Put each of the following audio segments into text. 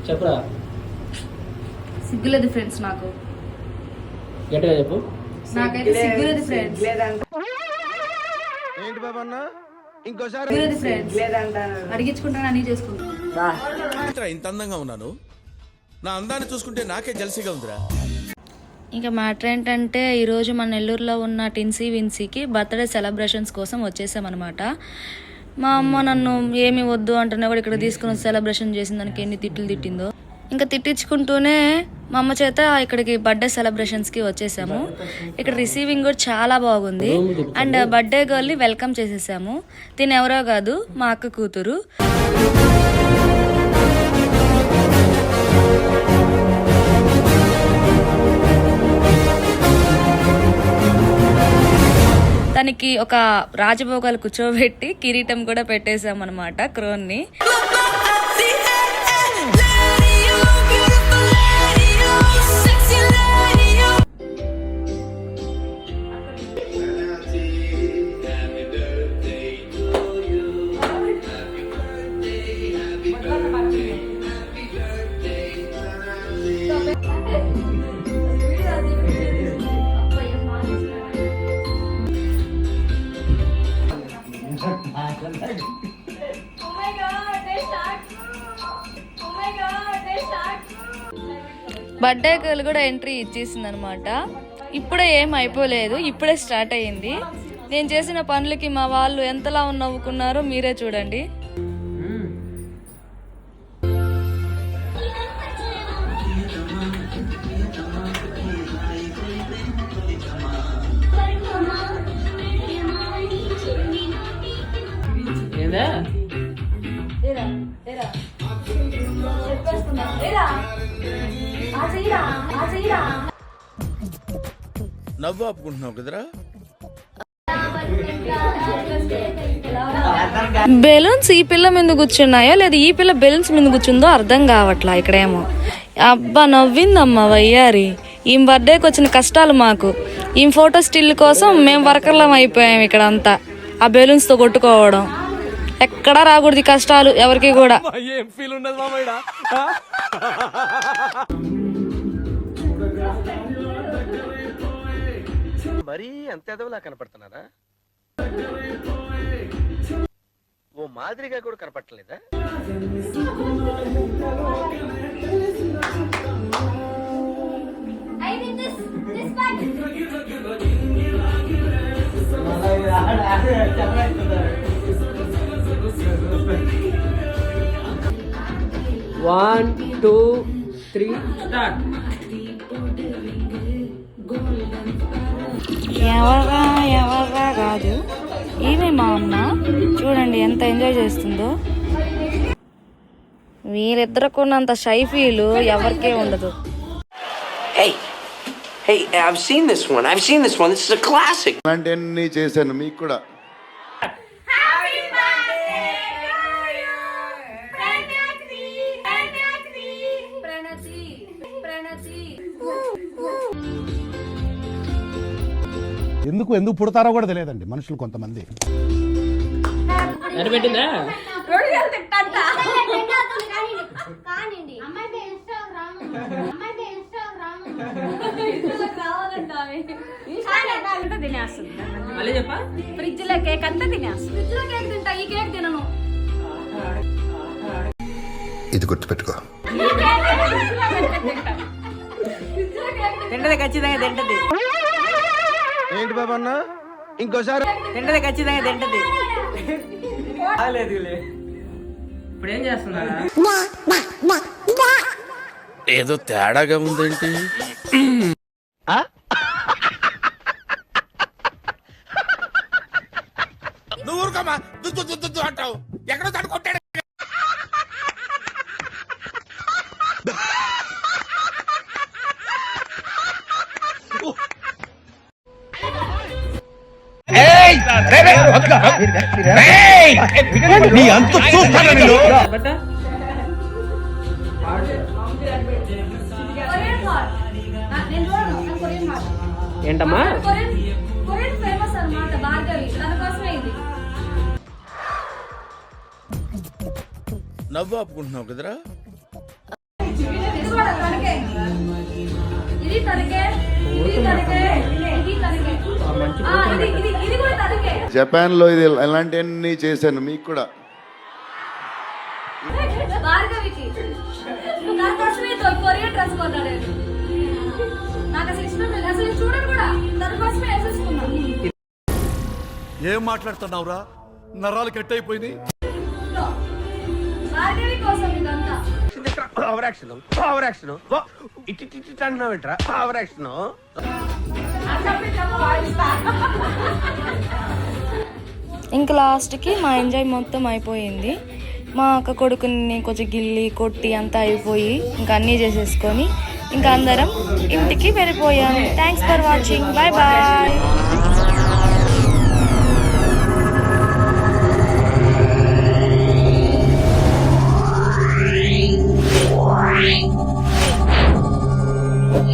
చెప్పురా. సిగ్గులేదు ఫ్రెండ్స్ నాకు. గట్టిగా చెప్పు. నాకైతే సిగ్గులేదు ఫ్రెండ్స్. ఏంటి బాబా అన్న ఇంకోసారి అడిగించుకుంటాను అన్ని చేసుకుంటాను. ఇంత అందంగా ఉన్నాను, నా అందాన్ని చూసుకుంటే నాకే జలసిగా ఉందిరా. ఇంకా మ్యాటర్ ఏంటంటే ఈరోజు మన నెల్లూరులో ఉన్న టిన్సీ విన్సీకి బర్త్డే సెలబ్రేషన్స్ కోసం వచ్చేసామన్నమాట. మా అమ్మ నన్ను ఏమి వద్దు అంటున్నా కూడా ఇక్కడ తీసుకుని సెలబ్రేషన్ చేసిన దానికి ఎన్ని తిట్లు తిట్టిందో. ఇంకా తిట్టించుకుంటూనే మా అమ్మ చేత ఇక్కడికి బర్త్డే సెలబ్రేషన్స్కి వచ్చేసాము. ఇక్కడ రిసీవింగ్ కూడా చాలా బాగుంది. అండ్ బర్త్డే గర్ల్ని వెల్కమ్ చేసేసాము. తిని ఎవరో కాదు, మా అక్క కూతురు. తనకి ఒక రాజభోగాలు కూర్చోబెట్టి కిరీటం కూడా పెట్టేసాం అనమాట, క్రోన్ని. బర్త్డే గర్ల్ కూడా ఎంట్రీ ఇచ్చేసింది అనమాట. ఇప్పుడే ఏం అయిపోలేదు, ఇప్పుడే స్టార్ట్ అయ్యింది. నేను చేసిన పనులకి మా వాళ్ళు ఎంతలా నవ్వుకున్నారో మీరే చూడండి. నవ్వు ఆపుకుంటున్నావు కదరా. బెలూన్స్ ఈ పిల్ల మీద కూర్చున్నాయో లేదా ఈ పిల్ల బెలూన్స్ మీద కూర్చుందో అర్థం కావట్లా. ఇక్కడేమో అబ్బా నవ్విందమ్మా వయ్యారి. ఈ బర్త్డేకి వచ్చిన కష్టాలు మాకు. ఈ ఫోటో స్టిల్ కోసం మేము వర్కర్లం అయిపోయాం ఇక్కడ అంతా. ఆ బెలూన్స్ తో కొట్టుకోవడం ఎక్కడా రాకూడదు కష్టాలు ఎవరికి కూడా. మరీ అంత ఎదవలా కనపడుతున్నారా? ఓ మాదిరిగా కూడా కనపడలేదా? One, two, three, start. ఎవర్రా కాదు ఈమె మా అమ్మ. చూడండి ఎంత ఎంజాయ్ చేస్తుందో. వీళ్ళిద్దరుకున్నంత షై ఫీల్ ఎవరికే ఉండదు. Hey, I've seen this one. This is a classic. అలాంటివన్నీ చేశాను మీకు కూడా. ఎందుకు పుడతారో కూడా తెలియదండి మనుషులు కొంతమంది. పెట్టిందా మళ్ళీ చెప్పా. ఫ్రిడ్జ్ లో కేక్ అంతా తినేస్తా. ఫ్రిడ్జ్ లో కేక్ తింటా, ఈ కేక్ తినను. ఇది గుర్తుపెట్టుకో. తింటది ఖచ్చితంగా తింటది. ఏంటి బాబా అన్న ఇంకోసారి తింటది ఖచ్చితంగా తింటది. ఇప్పుడు ఏం చేస్తున్నా? ఏదో తేడాగా ఉందేంటి? నువ్వు ఊరుకోమా, దుద్దు అంటావు. ఎక్కడో తడుకొట్టాడు. ఏంటమ్మా నవ్వు ఆపుకుంటున్నావు కదరా. ఇది కూడా తనకే. ఇది తనకే. ఇది తనకే. ఇది తనకే. ఇది కూడా తనకే. జపాన్లో ఇది ఎలాంటివన్నీ చేశాను మీకు కూడా. భార్గవికి నా కోసమే కొరియన్ డ్రెస్ కొన్నాడు. నాకు అసలు ఇష్టం లేదు, అసలు చూడను కూడా. తన కోసమే వేసేసుకున్నాను. ఏం మాట్లాడుతున్నావురా? నరాలు కట్ అయిపోయింది. భార్గవి కోసం ఇదంతా. ఇంకా లాస్ట్కి మా ఎంజాయ్ మొత్తం అయిపోయింది. మా అక్క కొడుకుని కొంచెం గిల్లి కొట్టి అంతా అయిపోయి ఇంకా అన్నీ చేసేసుకొని ఇంకా అందరం ఇంటికి వెళ్ళిపోయాం. Thanks for watching. Bye bye.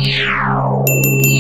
Yeah.